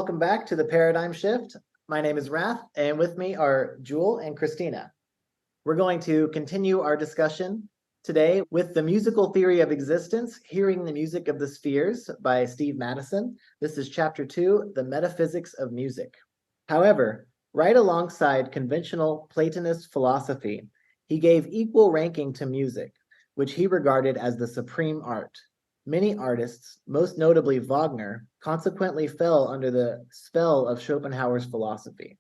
welcome back to the Paradigm Shift. My name is Wrath, and with me are Jewel and Christina. We're going to continue our discussion today with the musical theory of existence, Hearing the Music of the Spheres by Steve Madison. This is chapter 2, the Metaphysics of Music. However, right alongside conventional Platonist philosophy, he gave equal ranking to music, which he regarded as the supreme art. Many artists, most notably Wagner, consequently fell under the spell of Schopenhauer's philosophy.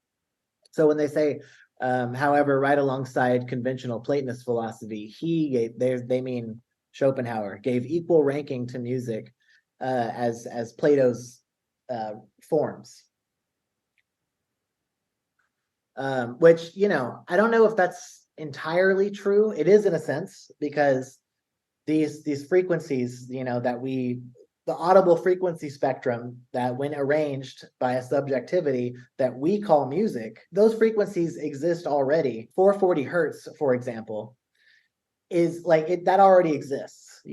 So when they say, however, right alongside conventional Platonist philosophy, they mean Schopenhauer gave equal ranking to music as Plato's forms. Which, I don't know if that's entirely true. It is in a sense, because these frequencies, the audible frequency spectrum that when arranged by a subjectivity that we call music, those frequencies exist already. 440 hertz, for example, is that already exists,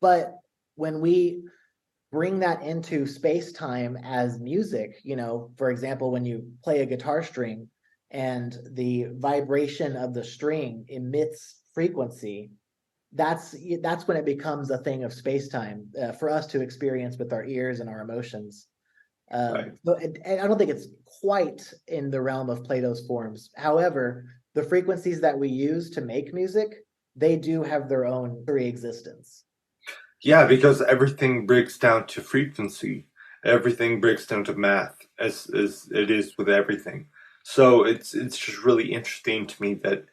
but when we bring that into space-time as music, for example, when you play a guitar string and the vibration of the string emits frequency, that's when it becomes a thing of space-time for us to experience with our ears and our emotions. Right. So I don't think it's quite in the realm of Plato's forms. However, the frequencies that we use to make music, they do have their own existence. Yeah, because everything breaks down to frequency. Everything breaks down to math, as it is with everything. So it's just really interesting to me that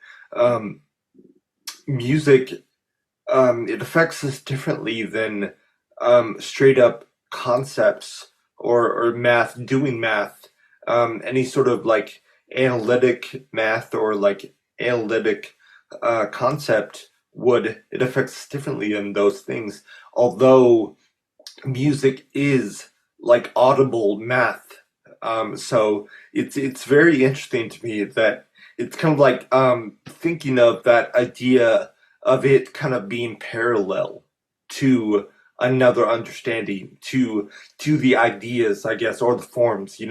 music it affects us differently than straight up concepts or math, doing math, any sort of like analytic math or like analytic concept would. It affects us differently than those things. Although music is like audible math, so it's very interesting to me that it's kind of like thinking of that idea of it kind of being parallel to another understanding, to the ideas, I guess, or the forms,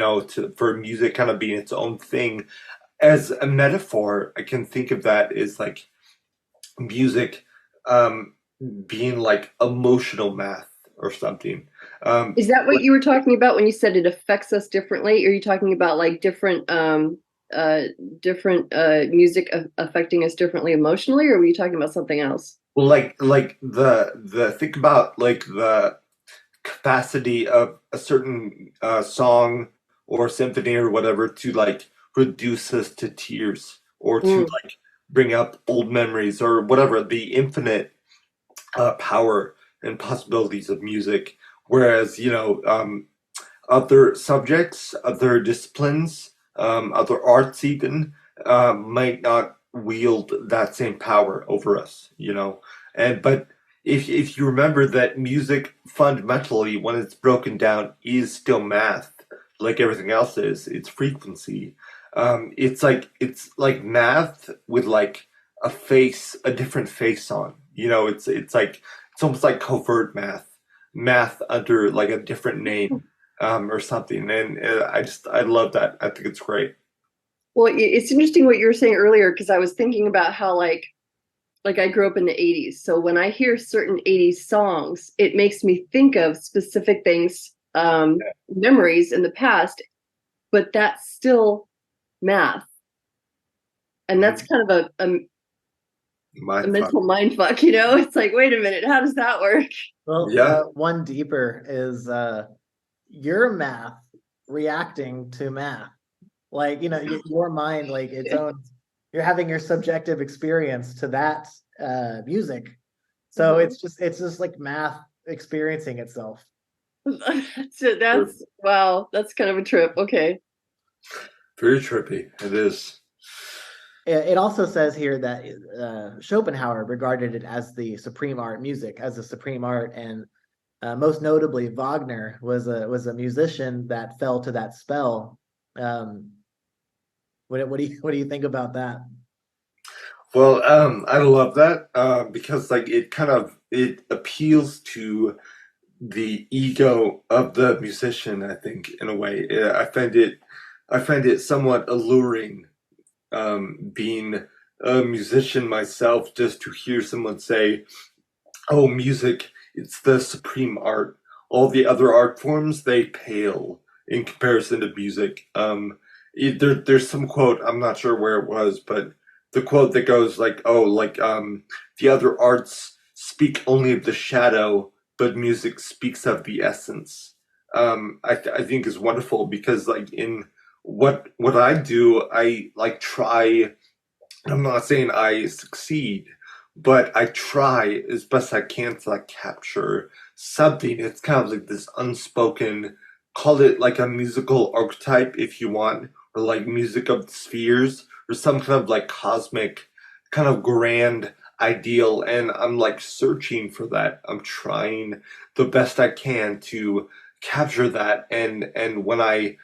for music kind of being its own thing. As a metaphor, I can think of that as like music being like emotional math or something. Is that what you were talking about when you said it affects us differently? Are you talking about like different music affecting us differently emotionally, or were you talking about something else? Well, like the think about like the capacity of a certain song or symphony or whatever to like reduce us to tears or to like bring up old memories or whatever, the infinite power and possibilities of music. Whereas, other subjects, other disciplines, other arts even might not wield that same power over us, but if you remember that music fundamentally, when it's broken down, is still math, like everything else is. It's frequency. It's like math with like a different face on. It's almost like covert math under like a different name, or something. And I love that. I think it's great. Well, it's interesting what you were saying earlier, because I was thinking about how like I grew up in the 80s. So when I hear certain 80s songs, it makes me think of specific things, memories in the past, but that's still math. And that's kind of a mental mind fuck, It's like, wait a minute, how does that work? Well, Yeah. One deeper is your math reacting to math. Like, your mind, like its own, you're having your subjective experience to that music. So it's just like math experiencing itself. That's wow, that's kind of a trip. Okay. Very trippy. It is. It also says here that Schopenhauer regarded it as the supreme art, music as the supreme art, and most notably Wagner was a musician that fell to that spell. What do you think about that? Well, I love that because like it appeals to the ego of the musician, I think, in a way. I find it somewhat alluring, being a musician myself, just to hear someone say, "Oh, music, it's the supreme art. All the other art forms, they pale in comparison to music." There's some quote, I'm not sure where it was, but the quote that goes like, "Oh, like the other arts speak only of the shadow, but music speaks of the essence." I think is wonderful because like in what I do, I like try. I'm not saying I succeed, but I try as best I can to like capture something. It's kind of like this unspoken, call it like a musical archetype if you want, or like music of the spheres, or some kind of like cosmic, kind of grand ideal. And I'm like searching for that. I'm trying the best I can to capture that. And when I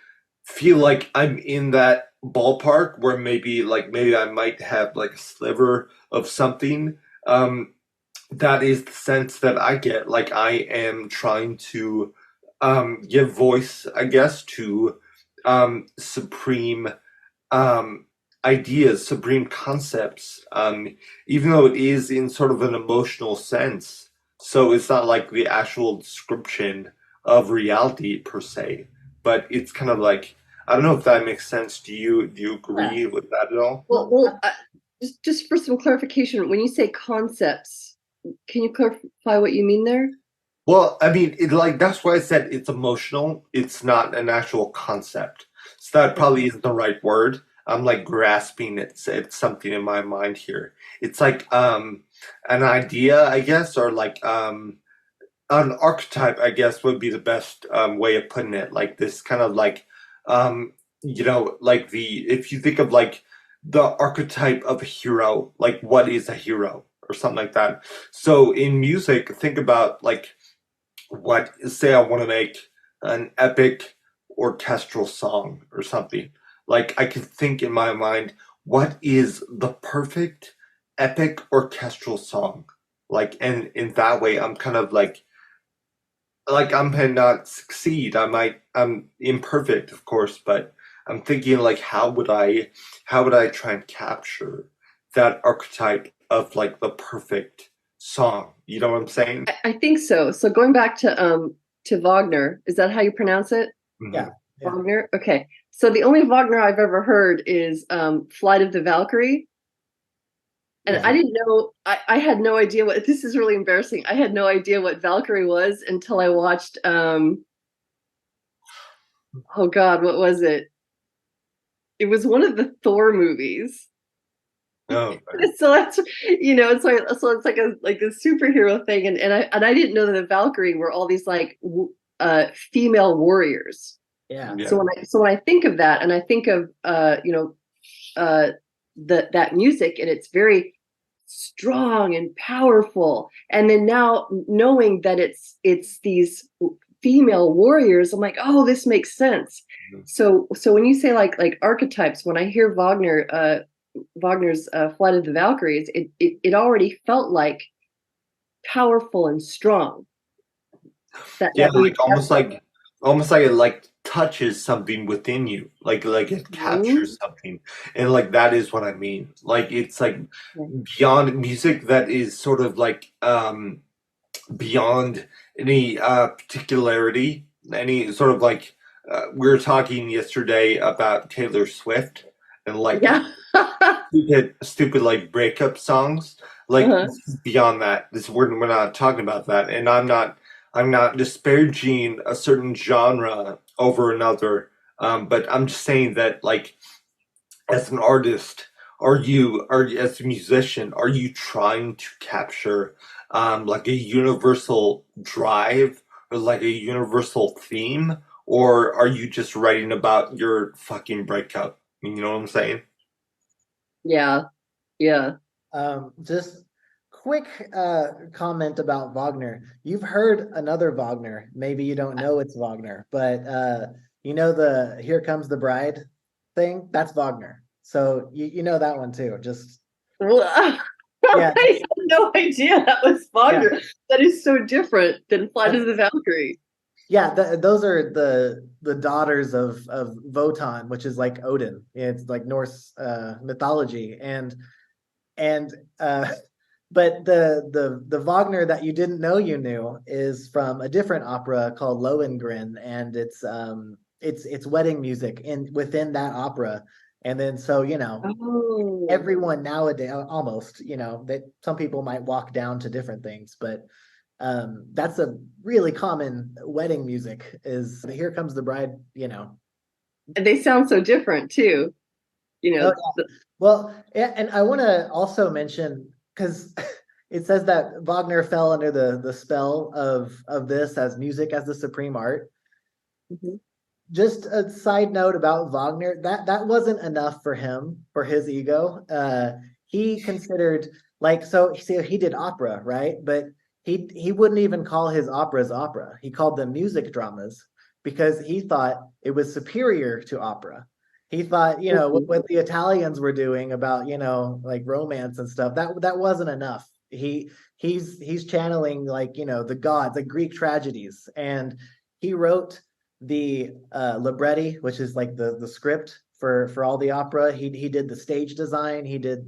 feel like I'm in that ballpark where maybe I might have like a sliver of something. That is the sense that I get. Like I am trying to give voice, I guess, to supreme um, ideas, supreme concepts, even though it is in sort of an emotional sense. So it's not like the actual description of reality per se, but it's kind of like I don't know if that makes sense. Do you agree with that at all? Just for some clarification, when you say concepts, can you clarify what you mean there? Well, I mean, like that's why I said it's emotional. It's not an actual concept. So that probably isn't the right word. I'm like grasping it's something in my mind here. It's like an idea, I guess, or like an archetype, I guess, would be the best way of putting it. Like this kind of like like the if you think of like the archetype of a hero, like what is a hero or something like that. So in music, think about like what say I want to make an epic orchestral song or something. Like I could think in my mind, what is the perfect epic orchestral song? Like and in that way I'm kind of like I might not succeed. I'm imperfect, of course, but I'm thinking like how would I try and capture that archetype of like the perfect song? You know what I'm saying? I think so. So going back to Wagner, is that how you pronounce it? Yeah. Wagner? Okay. So the only Wagner I've ever heard is Flight of the Valkyrie. And Yeah. I didn't know, I had no idea what, this is really embarrassing. I had no idea what Valkyrie was until I watched, oh God, what was it? It was one of the Thor movies. Oh, So that's, it's like, so it's like a superhero thing. And I didn't know that the Valkyrie were all these like female warriors. Yeah. yeah. So when I think of that and I think of, that music, and it's very strong and powerful, and then now knowing that it's these female warriors, I'm like, oh, this makes sense. So when you say like archetypes, when I hear Wagner's Flight of the Valkyries, it already felt like powerful and strong. Yeah, That like almost like it like touches something within you. Like it Mhm. captures something. And like that is what I mean. Like it's like beyond music that is sort of like beyond any particularity, any sort of like we were talking yesterday about Taylor Swift and like Yeah. stupid like breakup songs. Like Uh-huh. this is beyond that. This we're not talking about that. And I'm not disparaging a certain genre over another. But I'm just saying that like as an artist, are you as a musician, are you trying to capture like a universal drive or like a universal theme, or are you just writing about your fucking breakup? You know what I'm saying? Yeah. Yeah. Just quick comment about Wagner. You've heard another Wagner. Maybe you don't know it's Wagner, but you know the "Here Comes the Bride" thing? That's Wagner. So you know that one too. Just Yeah, I had no idea that was Wagner. That is so different than Flight of the Valkyrie. yeah. Those are the daughters of Wotan, which is like Odin. It's like Norse mythology, and but the Wagner that you didn't know you knew is from a different opera called Lohengrin, and it's wedding music within that opera. And then so Oh. everyone nowadays, almost, that some people might walk down to different things, but that's a really common wedding music is Here Comes the Bride. And they sound so different too. Oh, yeah. Well, and I want to also mention, because it says that Wagner fell under the spell of this as music as the supreme art. Mhm. Just a side note about Wagner, that wasn't enough for him, for his ego. He considered, like, so see, he did opera, right? But he wouldn't even call his operas opera. He called them music dramas because he thought it was superior to opera. He thought, what the Italians were doing about, like romance and stuff, that wasn't enough. He's channeling, like, the gods, like Greek tragedies, and he wrote the libretti, which is like the script for all the opera. He did the stage design. He did,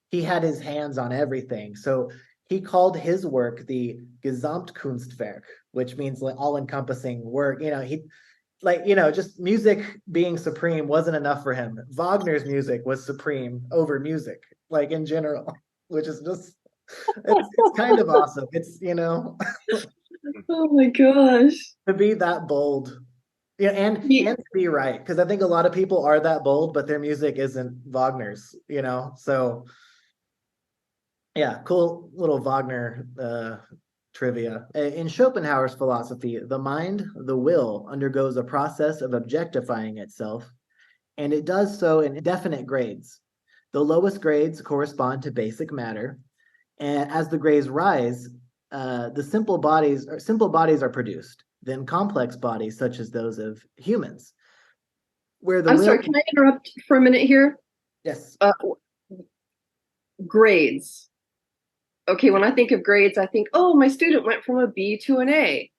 he had his hands on everything. So he called his work the Gesamtkunstwerk, which means like all-encompassing work. He, like, just music being supreme wasn't enough for him. Wagner's music was supreme over music, like in general, which is just it's kind of awesome. It's Oh my gosh. to be that bold. Yeah, and He- to be right, because I think a lot of people are that bold, but their music isn't Wagner's, So yeah, cool little Wagner trivia. In Schopenhauer's philosophy, the mind, the will, undergoes a process of objectifying itself, and it does so in definite grades. The lowest grades correspond to basic matter, and as the grades rise, the simple bodies are produced. Then complex bodies, such as those of humans, where the I'm will. sorry, can I interrupt for a minute here? Yes. Grades. Okay, when I think of grades, I think, oh, my student went from a B to an A.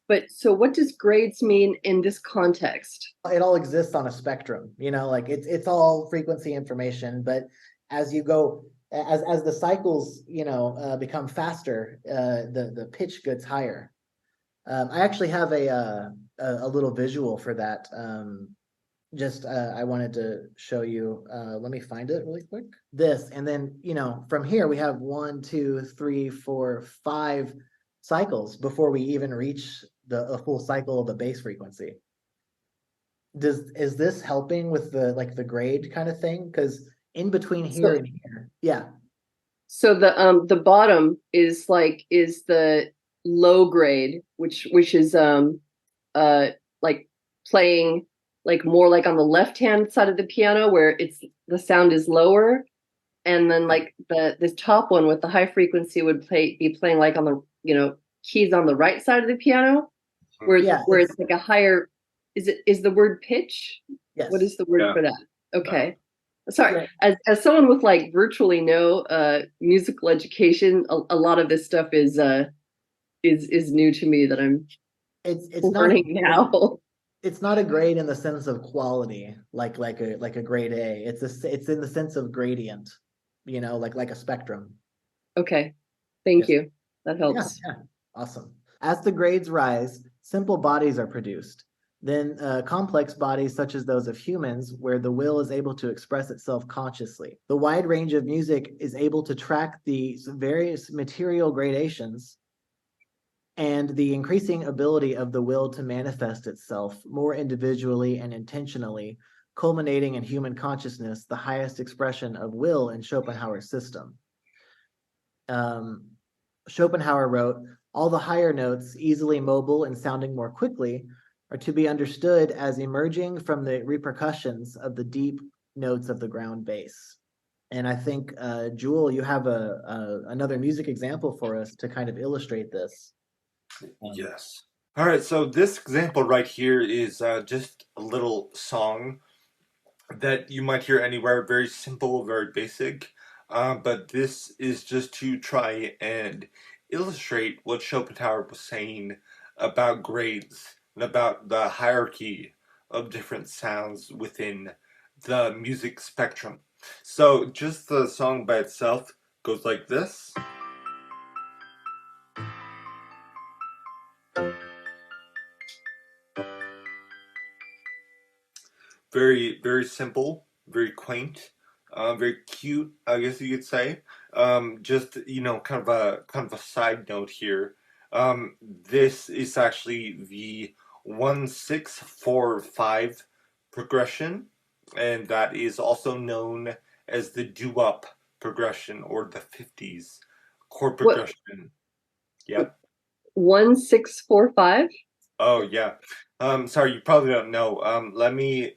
But so what does grades mean in this context? It all exists on a spectrum, like it's all frequency information, but as you go, as the cycles, become faster, the pitch gets higher. I actually have a little visual for that. Just I wanted to show you. Let me find it really quick. This, and then from here we have 1, 2, 3, 4, 5 cycles before we even reach a full cycle of the base frequency. Is this helping with the grade kind of thing? Because in between here and here, yeah. So the bottom is the low grade, which is like playing like more like on the left hand side of the piano where the sound is lower, and then like this top one with the high frequency would be playing like on the keys on the right side of the piano, where it's like a higher. Is the word pitch? Yes. What is the word for that? Okay. Sorry, as someone with like virtually no musical education, a lot of this stuff is new to me that I'm it's learning now. It's not a grade in the sense of quality, like a grade A. It's in the sense of gradient, like a spectrum. Okay, thank you. That helps. Yeah, awesome. As the grades rise, simple bodies are produced. Then complex bodies such as those of humans, where the will is able to express itself consciously. The wide range of music is able to track the various material gradations and the increasing ability of the will to manifest itself more individually and intentionally, culminating in human consciousness, the highest expression of will in Schopenhauer's system. Schopenhauer wrote, all the higher notes, easily mobile and sounding more quickly, are to be understood as emerging from the repercussions of the deep notes of the ground bass. And I think, Jewel, you have another music example for us to kind of illustrate this. Yes. All right, so this example right here is just a little song that you might hear anywhere, very simple, very basic. but this is just to try and illustrate what Schopenhauer was saying about grades and about the hierarchy of different sounds within the music spectrum. So just the song by itself goes like this. Very, very simple, very quaint, very cute, I guess you could say. Just kind of a side note here. This is actually the 1-6-4-5 progression, and that is also known as the doo-wop progression or the 50s chord What? progression. Yep. 1-6-4-5. Oh yeah. Sorry, you probably don't know. Let me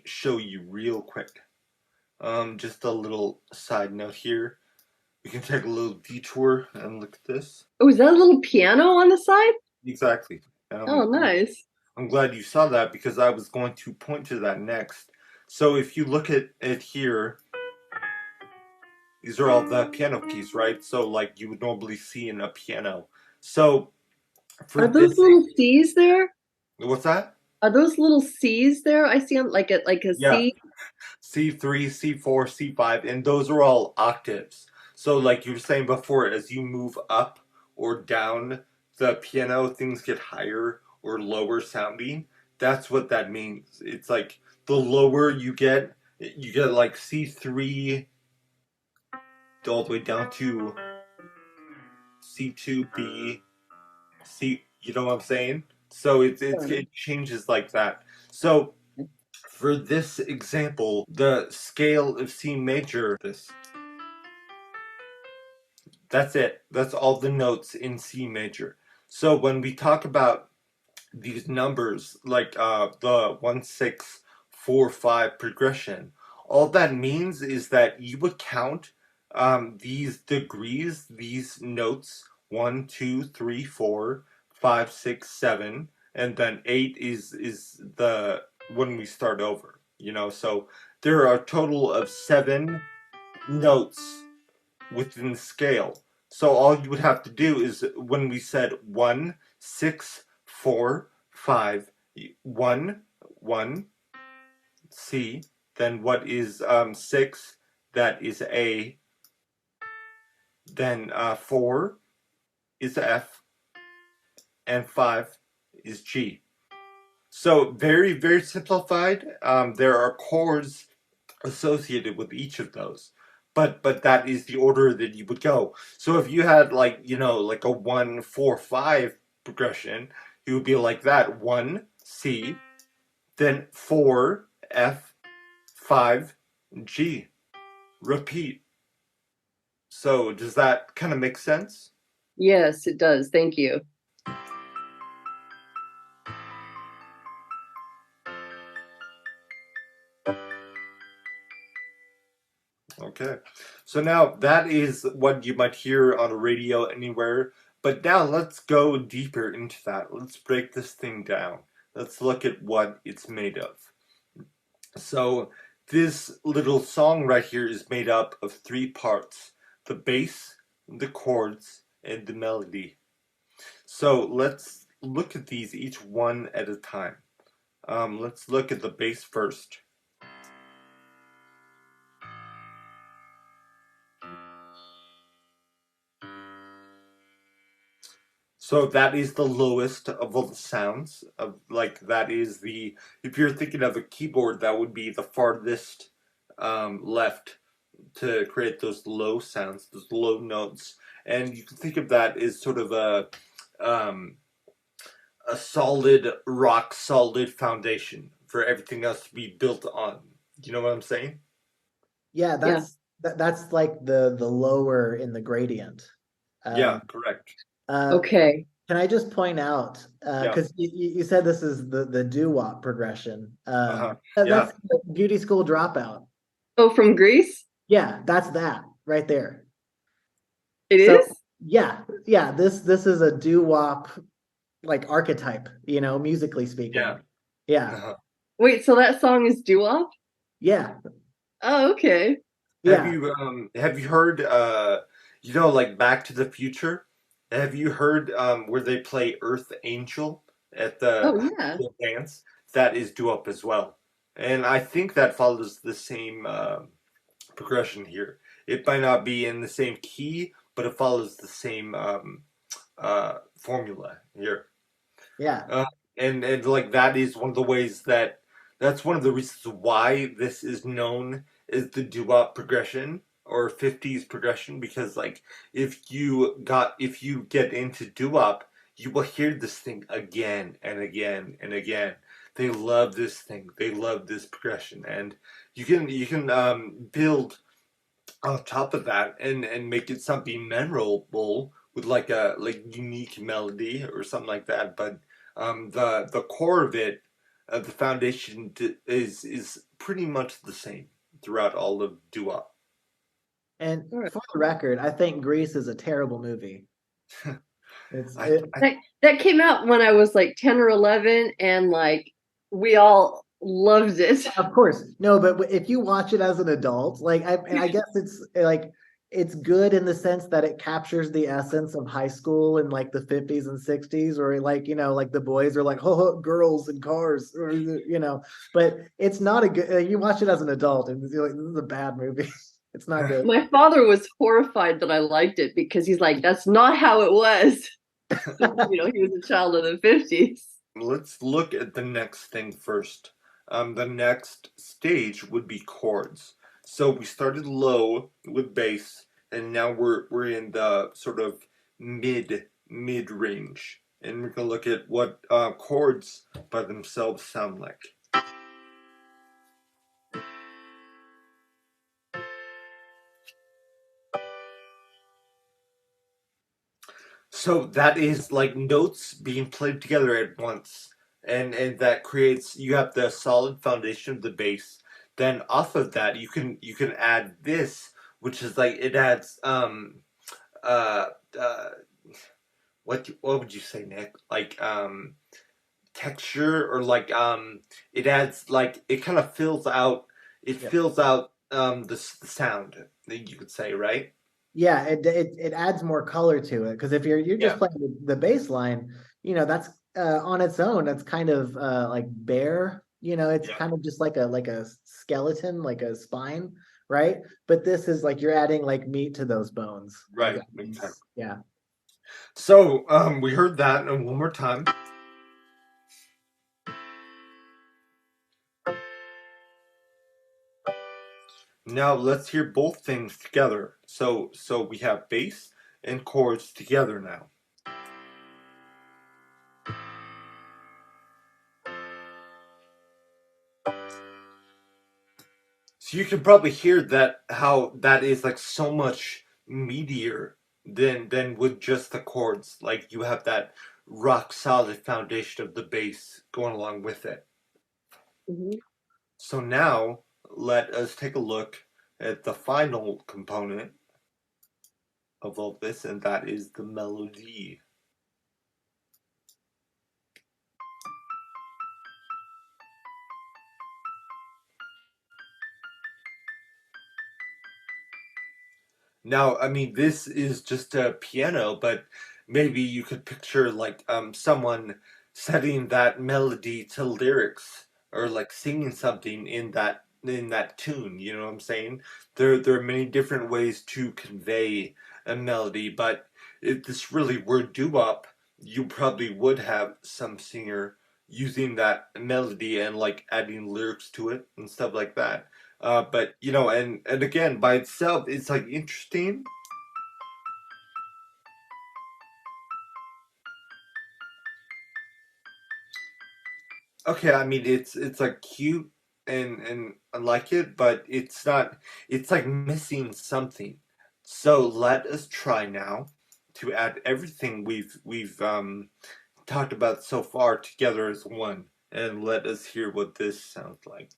show you real quick. Just a little side note here. We can take a little detour and look at this. Oh, is that a little piano on the side? Exactly. Oh, nice. I'm glad you saw that because I was going to point to that next. So if you look at it here, these are all the piano keys, right? So like you would normally see in a piano. So for Are those this, little C's there? what's that? Are those little C's there? I see them like a Yeah. C. C3, C4, C5, and those are all octaves. So like you were saying before, as you move up or down the piano, things get higher or lower sounding. That's what that means. It's like the lower you get like C3 all the way down to C2, B, C, you know what I'm saying? So it changes like that. So for this example, the scale of C major, that's it. That's all the notes in C major. So when we talk about these numbers, like the 1-6-4-5 progression, all that means is that you would count these degrees, these notes, 1, 2, 3, 4, 5, 6, 7, and then 8 is the when we start over. So there are a total of 7 notes within the scale. So all you would have to do is when we said 1, 6, 4, 5, 1, 1, C, then what is 6? That is A. Then 4 is F, and 5 is G. So very, very simplified. There are chords associated with each of those. But that is the order that you would go. So if you had like a 1-4-5 progression, you would be like that: 1 C, then 4 F, 5 G. Repeat. So does that kind of make sense? Yes, it does. Thank you. Okay, so now that is what you might hear on a radio anywhere, but now let's go deeper into that. Let's break this thing down. Let's look at what it's made of. So this little song right here is made up of 3 parts: the bass, the chords, and the melody. So let's look at these each one at a time. Let's look at the bass first. So that is the lowest of all the sounds. That is the, if you're thinking of a keyboard, that would be the farthest left to create those low sounds, those low notes. And you can think of that as sort of a solid, rock solid foundation for everything else to be built on. Do you know what I'm saying? Yeah, that's like the lower in the gradient. Yeah, correct. Okay. Can I just point out, because you said this is the doo-wop progression. That's the Beauty School Dropout. Oh, from Greece? Yeah, that's that right there. It is? Yeah. This is a doo-wop like archetype, musically speaking. Yeah. Uh-huh. Wait, so that song is doo-wop? Yeah. Oh, okay. Yeah. Have you heard you know, like Back to the Future? Have you heard where they play Earth Angel at Oh yeah. the dance? That is doo-wop as well. And I think that follows the same progression here. It might not be in the same key, but it follows the same formula here. Yeah. Uh, and like that is one of the ways that that's one of the reasons why this is known as the doo-wop progression or 50s progression, because like if you get into doo-wop, you will hear this thing again and again and again. They love this thing. They love this progression, and you can build on top of that and make it something memorable with like a like unique melody or something like that. But the core of it, the foundation is pretty much the same throughout all of doo-wop. And All right. for the record, I think Grease is a terrible movie. It's I, I That came out when I was like 10 or 11, and like we all loved it. Of course. No, but if you watch it as an adult, and I guess it's like it's good in the sense that it captures the essence of high school in like the 50s and 60s, or like, like the boys are like, oh, girls and cars, or but it's not a good, you watch it as an adult and you're like, this is a bad movie. It's not good. My father was horrified that I liked it because he's like, that's not how it was. He was a child of the 50s. let's look at the next thing first. The next stage would be chords. So we started low with bass, and now we're in the sort of mid range, and we're gonna look at what chords by themselves sound like. So that is like notes being played together at once, and that creates you have the solid foundation of the bass. Then off of that, you can add this, which is like it adds uh uh what would you say, Nick? Like texture or like it adds like it kind of fills out Yeah. fills out the sound that you could say, right? Yeah, it adds more color to it because if you're just Yeah. playing the bass line, that's on its own, that's kind of like bare, it's Yeah. kind of just like a skeleton, like a spine, right? But this is like you're adding like meat to those bones. If Right. that Exactly. yeah. So we heard that and one more time. Now let's hear both things together. So we have bass and chords together now. So you can probably hear that how that is like so much meatier than with just the chords. Like you have that rock solid foundation of the bass going along with it. Mhm. So now let us take a look at the final component of all this, and that is the melody. Now, I mean, this is just a piano, but maybe you could picture like someone setting that melody to lyrics or like singing something in that tune, you know what I'm saying? There are many different ways to convey a melody, but if this really were doo-wop, you probably would have some singer using that melody and like adding lyrics to it and stuff like that. But and again, by itself, it's like interesting. Okay, I mean it's like cute and I like it, but it's not. It's like missing something. So let us try now to add everything we've talked about so far together as one, and let us hear what this sounds like.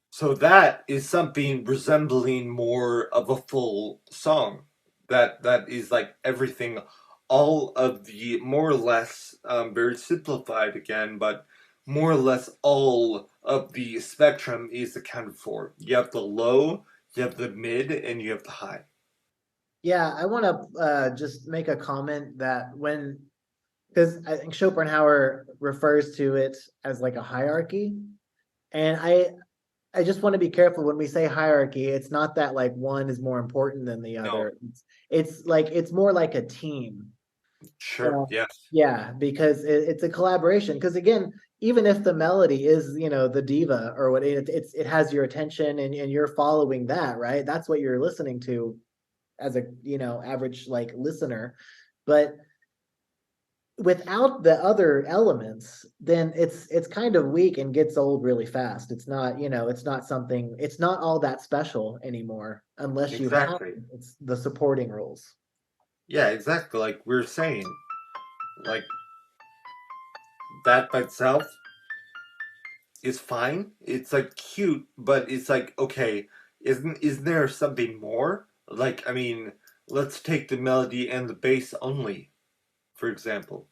So that is something resembling more of a full song. That is like everything all of the more or less, very simplified again, but more or less all of the spectrum is accounted for. You have the low, you have the mid, and you have the high. Yeah, I want to just make a comment that because I think Schopenhauer refers to it as like a hierarchy, and I just want to be careful when we say hierarchy. It's not that like one is more important than the No, other. It's like it's more like a team. sure, yes, Yeah, because it's a collaboration. Because again, even if the melody is, the diva or what it has your attention and you're following that, right? That's what you're listening to as a, average like listener. But without the other elements, then it's kind of weak and gets old really fast. It's not, it's not all that special anymore unless you have exactly. it's the supporting roles. Yeah, exactly. Like we are saying, like that by itself is fine. It's like cute, but it's like okay, isn't there something more? Like I mean, let's take the melody and the bass only, for example.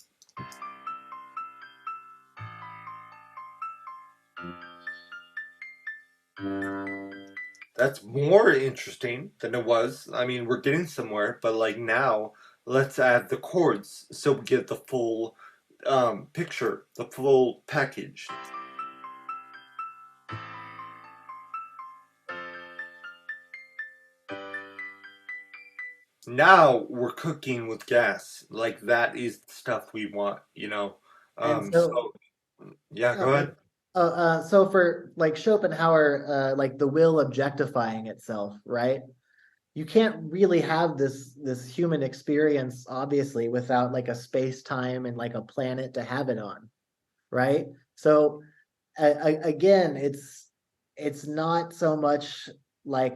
That's more interesting than it was. I mean, we're getting somewhere, but like now, let's add the chords so we get the full picture, the full package. Now we're cooking with gas. Like that is the stuff we want. And so So yeah, Oh, go and ahead. so for like Schopenhauer, like the will objectifying itself, right? You can't really have this human experience, obviously, without like a space time and like a planet to have it on, right? So again, it's not so much like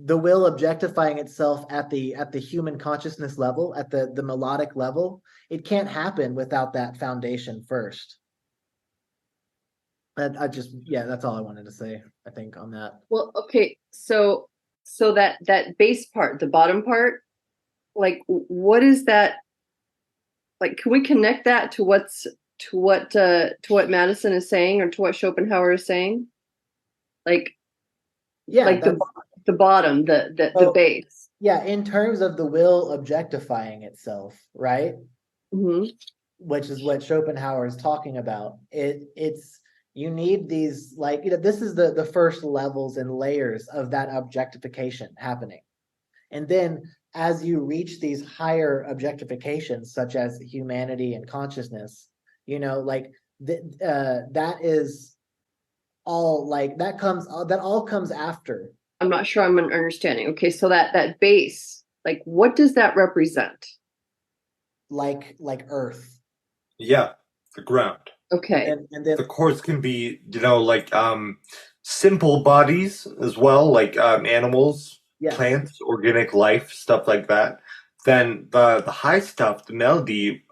the will objectifying itself at the human consciousness level, at the melodic level. It can't happen without that foundation first. I just, yeah, that's all I wanted to say, I think, on that. Well, okay, so that bass part, the bottom part, like what is that? Like, can we connect that to what Madison is saying or to what Schopenhauer is saying? Like Yeah, like the bottom, the so bass. yeah, in terms of the will objectifying itself, right? Hmm. Which is what Schopenhauer is talking about. It's you need these like, this is the first levels and layers of that objectification happening. And then as you reach these higher objectifications, such as humanity and consciousness, like that is all like that all comes after. I'm not sure I'm understanding. Okay, so that bass, like what does that represent? Like Earth. Yeah, the ground. And Okay. then and then The chords can be, like simple bodies as well, like animals, yes. plants, organic life, stuff like that. Then the high stuff, the melody,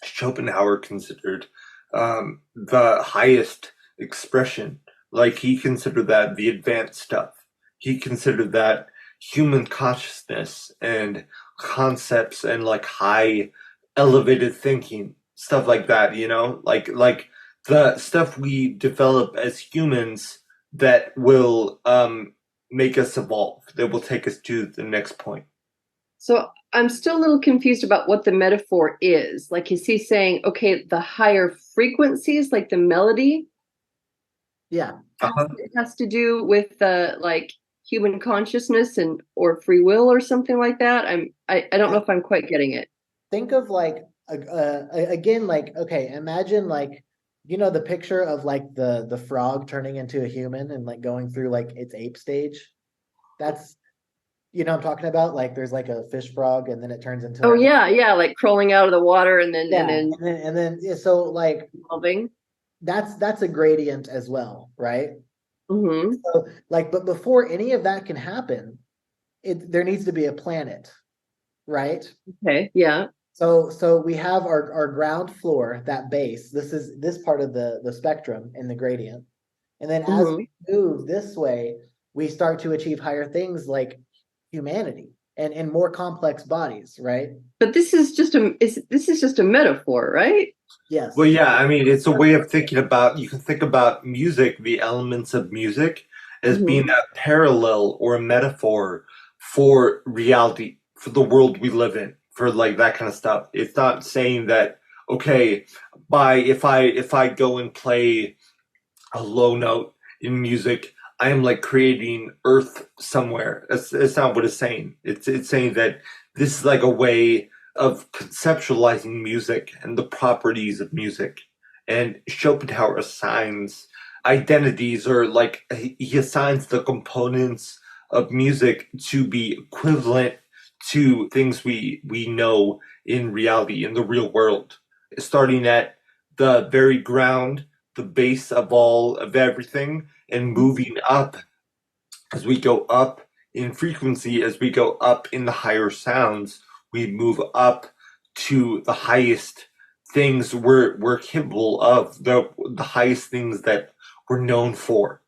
Schopenhauer considered the highest expression. Like he considered that the advanced stuff. He considered that human consciousness and concepts and like high elevated thinking, stuff like that. Like the stuff we develop as humans that will make us evolve, that will take us to the next point. So I'm still a little confused about what the metaphor is. Like, is he saying, okay, the higher frequencies, like the melody, Yeah. Uh-huh. it has to do with the like human consciousness and or free will or something like that? I don't know if I'm quite getting it. Think of like again, like, okay, imagine like, the picture of like the frog turning into a human and like going through like its ape stage. That's, what I'm talking about. Like there's like a fish frog and then it turns into Oh like yeah, yeah, like crawling out of the water and then yeah, and then yeah, so like evolving. that's a gradient as well, right? Mm-hmm. So like, but before any of that can happen, there needs to be a planet, right? Okay, yeah. So we have our ground floor, that base. This is this part of the spectrum in the gradient. And then as Mm-hmm. we move this way, we start to achieve higher things like humanity. and more complex bodies, right? But this is just a metaphor, right? Yes. Well, yeah, I mean, it's a way of thinking about, you can think about music, the elements of music, as being a parallel or a metaphor for reality, for the world we live in, for like that kind of stuff. It's not saying that, okay, if I go and play a low note in music, I am like creating Earth somewhere. That's not what it's saying. It's saying that this is like a way of conceptualizing music and the properties of music. And Schopenhauer assigns identities, or like he assigns the components of music to be equivalent to things we know in reality, in the real world. Starting at the very ground, the base of everything, and moving up as we go up in frequency, as we go up in the higher sounds, we move up to the highest things we're capable of, the highest things that we're known for,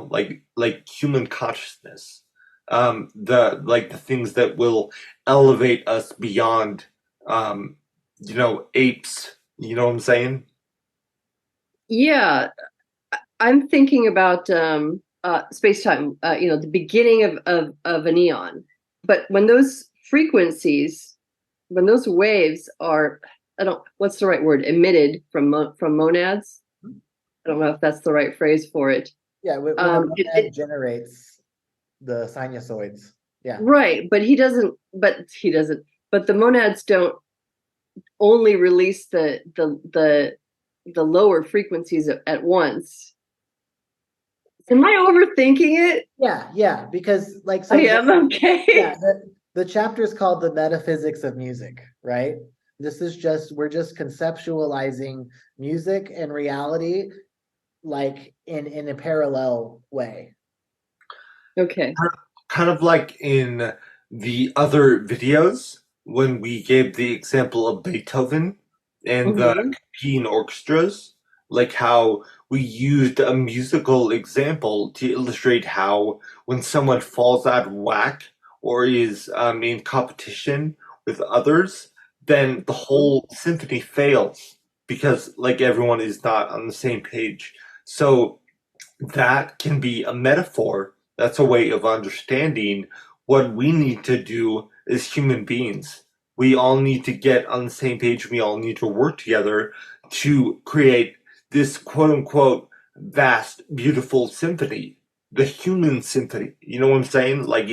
like human consciousness, the things that will elevate us beyond apes, you know what I'm saying? Yeah, I'm thinking about space-time, the beginning of an eon. But when those frequencies, when those waves are, what's the right word, emitted from monads? I don't know if that's the right phrase for it. Yeah, when a monad generates the sinusoids. Yeah. Right, but the monads don't only release the lower frequencies at once. Am I overthinking it? Yeah, because like I am, okay. Yeah, the chapter is called The Metaphysics of Music, right? We're just conceptualizing music and reality like in a parallel way. Okay. Kind of like in the other videos when we gave the example of Beethoven and the competing orchestras, like how we used a musical example to illustrate how when someone falls out of whack or is in competition with others, then the whole symphony fails because like everyone is not on the same page. So that can be a metaphor. That's a way of understanding what we need to do as human beings. We all need to get on the same page. We all need to work together to create this quote unquote vast, beautiful symphony, the human symphony. You know what I'm saying? Like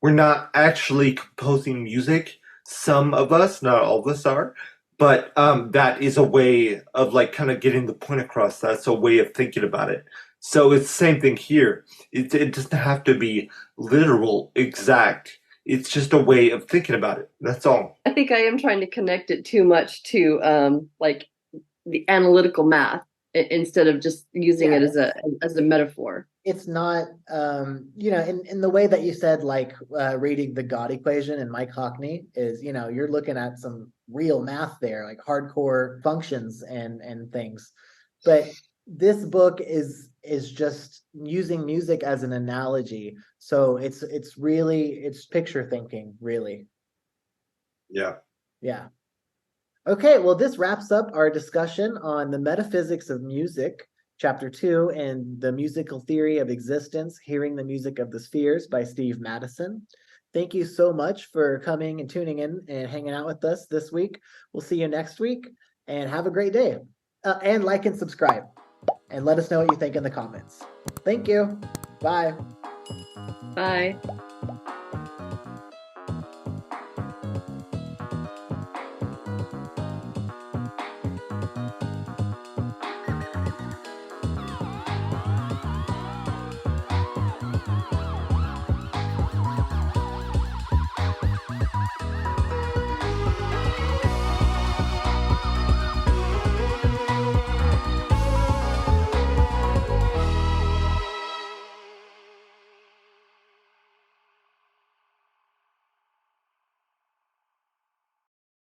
we're not actually composing music. Some of us, not all of us are, but that is a way of like kind of getting the point across. That's a way of thinking about it. So it's the same thing here. It doesn't have to be literal, exact. It's just a way of thinking about it. That's all. I think I am trying to connect it too much to like the analytical math instead of just using it as a metaphor. It's not, in the way that you said, like reading the God equation and Mike Hockney is, you're looking at some real math there, like hardcore functions and things. But this book is just using music as an analogy. So it's picture thinking, really. Yeah. Yeah. Okay, well, this wraps up our discussion on the metaphysics of music, chapter 2, and the musical theory of existence, hearing the music of the spheres by Steve Madison. Thank you so much for coming and tuning in and hanging out with us this week. We'll see you next week, and have a great day. And like and subscribe, and let us know what you think in the comments. Thank you. Bye. Bye.